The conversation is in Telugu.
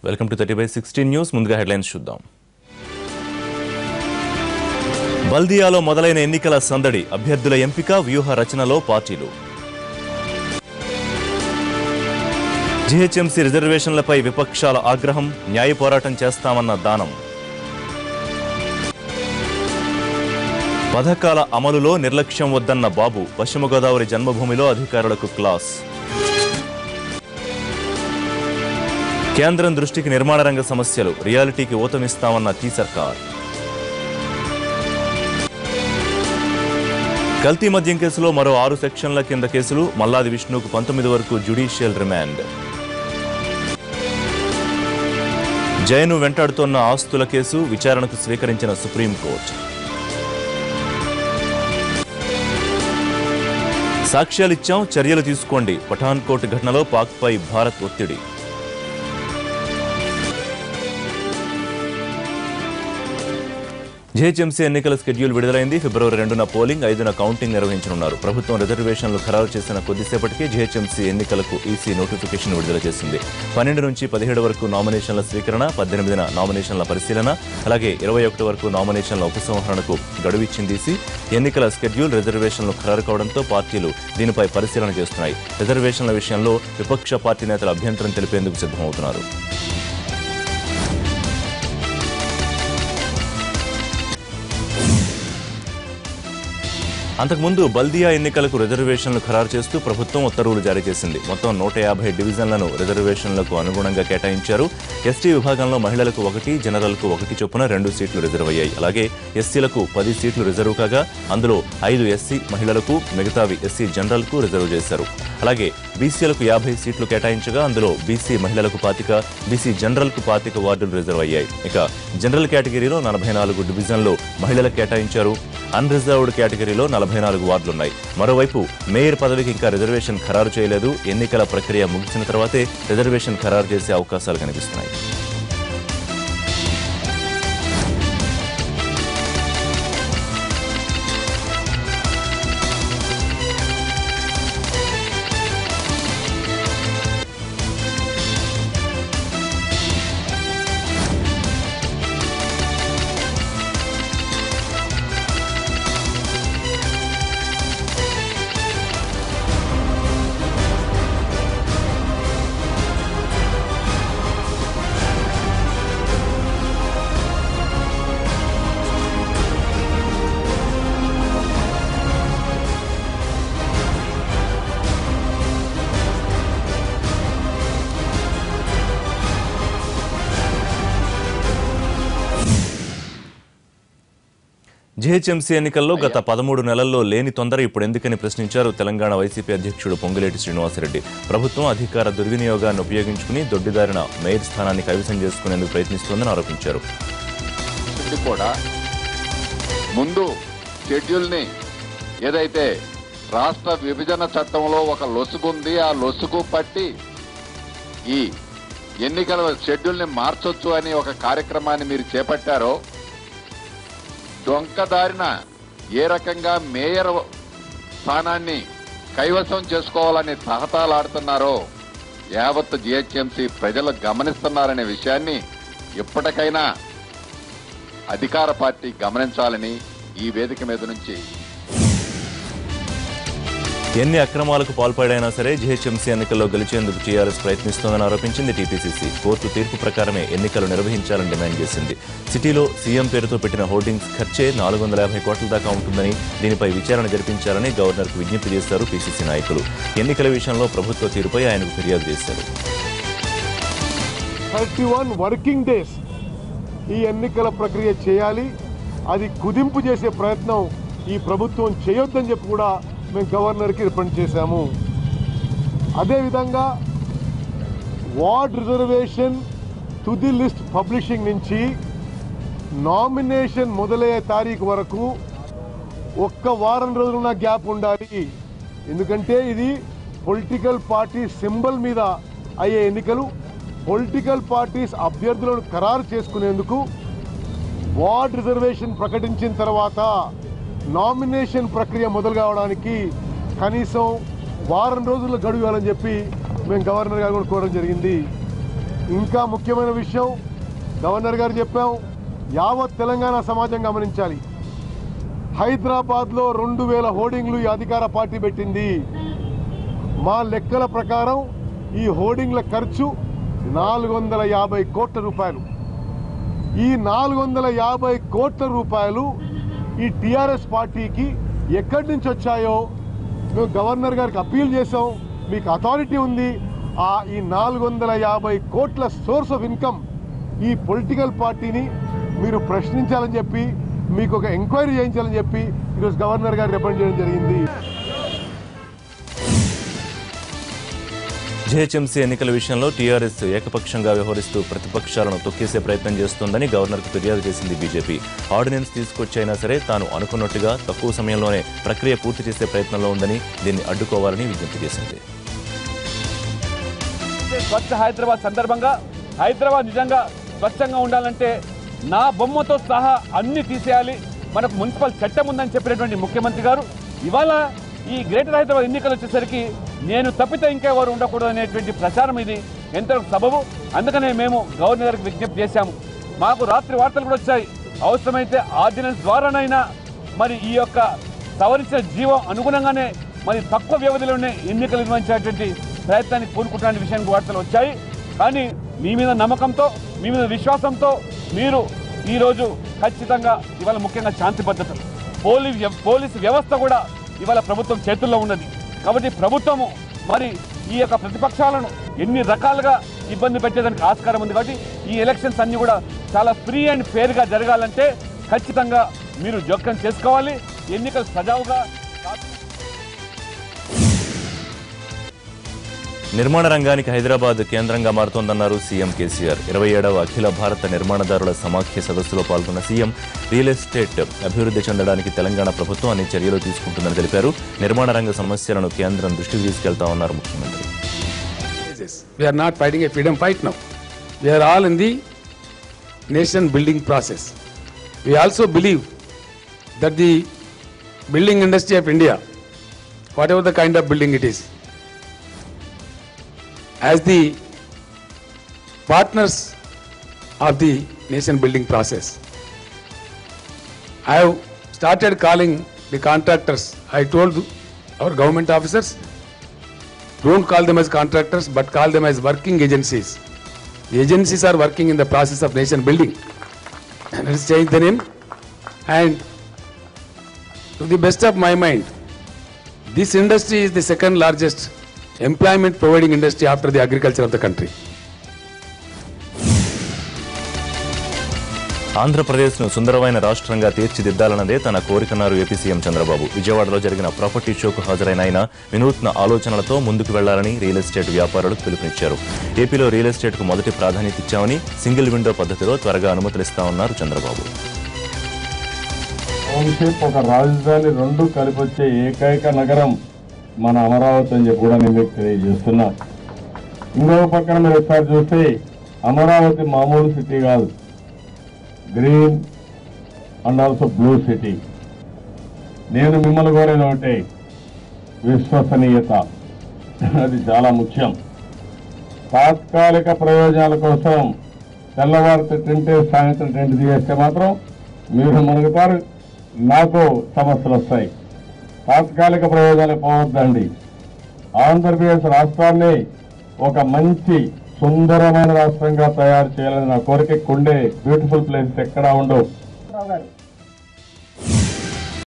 Welcome to 30/16 news. ముందుగా హెడ్లైన్స్ చూద్దాం. బల్దియాలో మొదలైన ఎన్నికల సందడి, అభ్యర్థుల ఎంపిక, వ్యూహ రచనలో పార్టీలు. జీహెచ్ఎంసీ రిజర్వేషన్లపై విపక్షాల ఆగ్రహం, న్యాయ పోరాటం చేస్తామన్న దానం. పథకాల అమలులో నిర్లక్ష్యం వద్దన్న బాబు, పశ్చిమ గోదావరి జన్మభూమిలో అధికారులకు క్లాస్. కేంద్రం దృష్టికి నిర్మాణ రంగ సమస్యలు, రియాలిటీకి ఊతమిస్తామన్న టీ సర్కార్. కల్తీ మద్యం కేసులో మరో 6 సెక్షన్ల కింద కేసులు, మల్లాది విష్ణుకు 19 వరకు జ్యుడిషియల్ రిమాండ్. జయను వెంటాడుతోన్న ఆస్తుల కేసు విచారణకు స్వీకరించిన సుప్రీంకోర్టు. సాక్ష్యాలిచ్చాం, చర్యలు తీసుకోండి, పఠాన్కోట్ ఘటనలో పాక్పై భారత్ ఒత్తిడి. జీహెచ్ఎంసీ ఎన్నికల షెడ్యూల్ విడుదలైంది. ఫిబ్రవరి 2న పోలింగ్, 5న కౌంటింగ్ నిర్వహించనున్నారు. ప్రభుత్వం రిజర్వేషన్లు ఖరారు చేసిన కొద్దిసేపటికే జీహెచ్ఎంసీ ఎన్నికలకు ఈసీ నోటిఫికేషన్ విడుదల చేసింది. 12 నుంచి 17 వరకు నామినేషన్ల స్వీకరణ, 18న నామినేషన్ల పరిశీలన, అలాగే 21 వరకు నామినేషన్ల ఉపసంహరణకు గడువిచ్చింది ఈసీ. ఎన్నికల షెడ్యూల్, రిజర్వేషన్లు ఖరారు కావడంతో పార్టీలు దీనిపై పరిశీలన చేస్తున్నాయి. రిజర్వేషన్ల విషయంలో విపక్ష పార్టీ నేతలు అభ్యంతరం తెలిపేందుకు సిద్ధమవుతున్నారు. అంతకుముందు బల్దియా ఎన్నికలకు రిజర్వేషన్లు ఖరారు చేస్తూ ప్రభుత్వం ఉత్తర్వులు జారీ చేసింది. మొత్తం 150 డివిజన్లను రిజర్వేషన్లకు అనుగుణంగా కేటాయించారు. ఎస్టీ విభాగంలో మహిళలకు 1, జనరల్కు 1 చొప్పున 2 సీట్లు రిజర్వ్ అయ్యాయి. అలాగే ఎస్సీలకు 10 సీట్లు రిజర్వ్ కాగా అందులో 5 ఎస్సీ మహిళలకు, మిగతావి ఎస్సీ జనరల్కు రిజర్వ్ చేశారు. అలాగే బీసీలకు 50 సీట్లు కేటాయించగా అందులో బీసీ మహిళలకు 25, బీసీ జనరల్కు 25 వార్డులు రిజర్వ్ అయ్యాయి. ఇక జనరల్ కేటగిరీలో 44 డివిజన్లు మహిళలకు కేటాయించారు. అన్రిజర్వ్డ్ కేటగిరీలో 44 వార్డులున్నాయి. మరోవైపు మేయర్ పదవికి ఇంకా రిజర్వేషన్ ఖరారు చేయలేదు. ఎన్నికల ప్రక్రియ ముగిసిన తర్వాతే రిజర్వేషన్ ఖరారు చేసే అవకాశాలు కనిపిస్తున్నాయి. జీహెచ్ఎంసీ ఎన్నికల్లో గత 13 నెలల్లో లేని తొందర ఇప్పుడు ఎందుకని ప్రశ్నించారు తెలంగాణ వైసీపీ అధ్యక్షుడు పొంగులేటి శ్రీనివాసరెడ్డి. ప్రభుత్వం అధికార దుర్వినియోగాన్ని ఉపయోగించుకుని దొడ్డిదారిన మేయర్ స్థానాన్ని కైవసం చేసుకునేందుకు ప్రయత్నిస్తోందని ఆరోపించారు. కూడా ముందు షెడ్యూల్ని ఏదైతే రాష్ట్ర విభజన చట్టంలో ఒక లొసుగుంది, ఆ లొసుగు పట్టి ఈ ఎన్నికల షెడ్యూల్ని మార్చొచ్చు అని ఒక కార్యక్రమాన్ని మీరు చేపట్టారో, దొంగదారిన ఏ రకంగా మేయర్ స్థానాన్ని కైవసం చేసుకోవాలని తహతాలాడుతున్నారో యావత్ జీహెచ్ఎంసీ ప్రజలు గమనిస్తున్నారనే విషయాన్ని ఎప్పటికైనా అధికార పార్టీ గమనించాలని ఈ వేదిక మీద నుంచి. ఎన్ని అక్రమాలకు పాల్పడైనా సరే జీహెచ్ఎంసీ ఎన్నికల్లో గెలిచేందుకు టీఆర్ఎస్ ప్రయత్నిస్తోందని ఆరోపించింది టీపీసీసీ. కోర్టు తీర్పు ప్రకారమే ఎన్నికలు నిర్వహించాలని డిమాండ్ చేసింది. సిటీలో సీఎం పేరుతో పెట్టిన హోర్డింగ్స్ ఖర్చే 450 కోట్ల దాకా ఉంటుందని, దీనిపై విచారణ జరిపించాలని గవర్నర్కు విజ్ఞప్తి చేశారు పీసీసీ నాయకులు. ఎన్నికల విషయంలో ప్రభుత్వ తీరుపై ఆయనకు ఫిర్యాదు చేశారు. 31 వర్కింగ్ డేస్ ఈ ఎన్నికల ప్రక్రియ చేయాలి. అది కుదింపు చేసే ప్రయత్నం ఈ ప్రభుత్వం చేయొద్దని చెప్పి కూడా మేము గవర్నర్కి రిప్రజెంట్ చేశాము. అదేవిధంగా వార్డ్ రిజర్వేషన్ తుది లిస్ట్ పబ్లిషింగ్ నుంచి నామినేషన్ మొదలయ్యే తారీఖు వరకు 1 వారం రోజులున్న గ్యాప్ ఉండాలి. ఎందుకంటే ఇది పొలిటికల్ పార్టీ సింబల్ మీద అయ్యే ఎన్నికలు. పొలిటికల్ పార్టీస్ అభ్యర్థులను ఖరారు చేసుకునేందుకు వార్డ్ రిజర్వేషన్ ప్రకటించిన తర్వాత నామినేషన్ ప్రక్రియ మొదలు కావడానికి కనీసం వారం రోజుల్లో గడువు ఇవ్వాలని చెప్పి మేము గవర్నర్ గారు కూడా కోరడం జరిగింది. ఇంకా ముఖ్యమైన విషయం గవర్నర్ గారు చెప్పాం, యావత్ తెలంగాణ సమాజం గమనించాలి. హైదరాబాద్లో 2000 హోర్డింగ్లు ఈ అధికార పార్టీ పెట్టింది. మా లెక్కల ప్రకారం ఈ హోర్డింగ్ల ఖర్చు 450 కోట్ల రూపాయలు. ఈ 450 కోట్ల రూపాయలు ఈ టీఆర్ఎస్ పార్టీకి ఎక్కడి నుంచి వచ్చాయో మేము గవర్నర్ గారికి అప్పీల్ చేసాం. మీకు అథారిటీ ఉంది. ఈ 450 కోట్ల సోర్స్ ఆఫ్ ఇన్కమ్ ఈ పొలిటికల్ పార్టీని మీరు ప్రశ్నించాలని చెప్పి, మీకు ఒక ఎంక్వైరీ చేయించాలని చెప్పి ఈరోజు గవర్నర్ గారు రిప్రజెంట్ చేయడం జరిగింది. జీహెచ్ఎంసీ ఎన్నికల విషయంలో టీఆర్ఎస్ ఏకపక్షంగా వ్యవహరిస్తూ ప్రతిపక్షాలను తొక్కేసే ప్రయత్నం చేస్తోందని గవర్నర్కు ఫిర్యాదు చేసింది బీజేపీ. ఆర్డినెన్స్ తీసుకొచ్చైనా సరే తాను అనుకున్నట్టుగా తక్కువ సమయంలోనే ప్రక్రియ పూర్తి చేసే ప్రయత్నంలో ఉందని, దీన్ని అడ్డుకోవాలని విజ్ఞప్తి చేసింది. స్వచ్ఛ హైదరాబాద్ సందర్భంగా హైదరాబాద్ నిజంగా స్వచ్ఛంగా ఉండాలంటే నా బొమ్మతో సహా అన్ని తీసేయాలి, మనకు మున్సిపల్ చట్టం ఉందని చెప్పినటువంటి ముఖ్యమంత్రి గారు ఇవాళ ఈ గ్రేటర్ హైదరాబాద్ ఎన్నికలు వచ్చేసరికి నేను తప్పితే ఇంకెవరు ఉండకూడదు అనేటువంటి ప్రచారం ఇది ఎంతవరకు సబబు. అందుకనే మేము గవర్నర్ గారికి విజ్ఞప్తి చేశాము. మాకు రాత్రి వార్తలు కూడా వచ్చాయి, అవసరమైతే ఆర్డినెన్స్ ద్వారానైనా మరి ఈ యొక్క సవరించిన జీవం అనుగుణంగానే మరి తక్కువ వ్యవధిలోనే ఎన్నికలు నిర్వహించేటువంటి ప్రయత్నానికి పూనుకుంటున్న విషయానికి వార్తలు వచ్చాయి. కానీ మీ మీద నమ్మకంతో, మీ మీద విశ్వాసంతో మీరు ఈరోజు ఖచ్చితంగా ఇవాళ ముఖ్యంగా శాంతి భద్రతలు, పోలీసు వ్యవస్థ కూడా ఇవాళ ప్రభుత్వం చేతుల్లో ఉన్నది. కాబట్టి ప్రభుత్వము మరి ఈ యొక్క ప్రతిపక్షాలను ఎన్ని రకాలుగా ఇబ్బంది పెట్టేదానికి ఆస్కారం ఉంది. కాబట్టి ఈ ఎలక్షన్స్ అన్ని కూడా చాలా ఫ్రీ అండ్ ఫెయిర్గా జరగాలంటే ఖచ్చితంగా మీరు జోక్యం చేసుకోవాలి. ఎన్నికలు సజావుగా. నిర్మాణ రంగానికి హైదరాబాద్ కేంద్రంగా మారుతోందన్నారు సీఎం కేసీఆర్. 27వ అఖిల భారత నిర్మాణదారుల సమాఖ్య సదస్సులో పాల్గొన్న సీఎం రియల్ ఎస్టేట్ అభివృద్ధి చెందడానికి తెలంగాణ ప్రభుత్వం అన్ని చర్యలు తీసుకుంటుందని తెలిపారు. నిర్మాణ రంగ సమస్యలను కేంద్రం దృష్టికి తీసుకెళ్తామన్నారు ముఖ్యమంత్రి. We are not fighting a freedom fight now. We are all in the nation building process. We also believe that the building industry of India, whatever the kind of building it is, as the partners of the nation building process, I have started calling the contractors. I told our government officers, don't call them as contractors but call them as working agencies. The agencies are working in the process of nation building. Let's change the name. And to the best of my mind, this industry is the second largest employment providing industry after the agriculture of the country. ఆంధ్రప్రదేశ్ను సుందరమైన రాష్ట్రంగా తీర్చిదిద్దాలన్నదే తన కోరికన్నారు ఏపీ సీఎం చంద్రబాబు. విజయవాడలో జరిగిన ప్రాపర్టీ షోకు హాజరైన ఆయన వినూత్న ఆలోచనలతో ముందుకు వెళ్లాలని రియల్ ఎస్టేట్ వ్యాపారులకు పిలుపునిచ్చారు. ఏపీలో రియల్ ఎస్టేట్కు మొదటి ప్రాధాన్యత ఇచ్చామని, సింగిల్ విండో పద్ధతిలో త్వరగా అనుమతులిస్తామన్నారు చంద్రబాబు. టౌన్షిప్ ఒక రాజధాని రెండు కలిపొచ్చే ఏకైక నగరం మన అమరావతి అని చెప్పి కూడా నేను మీకు తెలియజేస్తున్నా. ఇంకొక పక్కన మీరు ఒకసారి చూస్తే అమరావతి మామూలు సిటీ కాదు, green and also blue city. నేను మిమ్మల్ని కోరేది ఒకటే, విశ్వసనీయత. అది చాలా ముఖ్యం. తాత్కాలిక ప్రయోజనాల కోసం తెల్లవారితే టెంట్ సాయంత్రం టెంట్ తీసేస్తే మాత్రం మీరు మునుగుతారు, నాకు సమస్యలు వస్తాయి. తాత్కాలిక ప్రయోజనాలు పోవద్దండి. ఆంధ్రప్రదేశ్ రాష్ట్రాన్ని ఒక మంచి సుందరమైన రాష్ట్రంగా తయారు చేయాలని నా కోరిక. ఉండే బ్యూటిఫుల్ ప్లేసెస్ ఎక్కడా ఉండవు.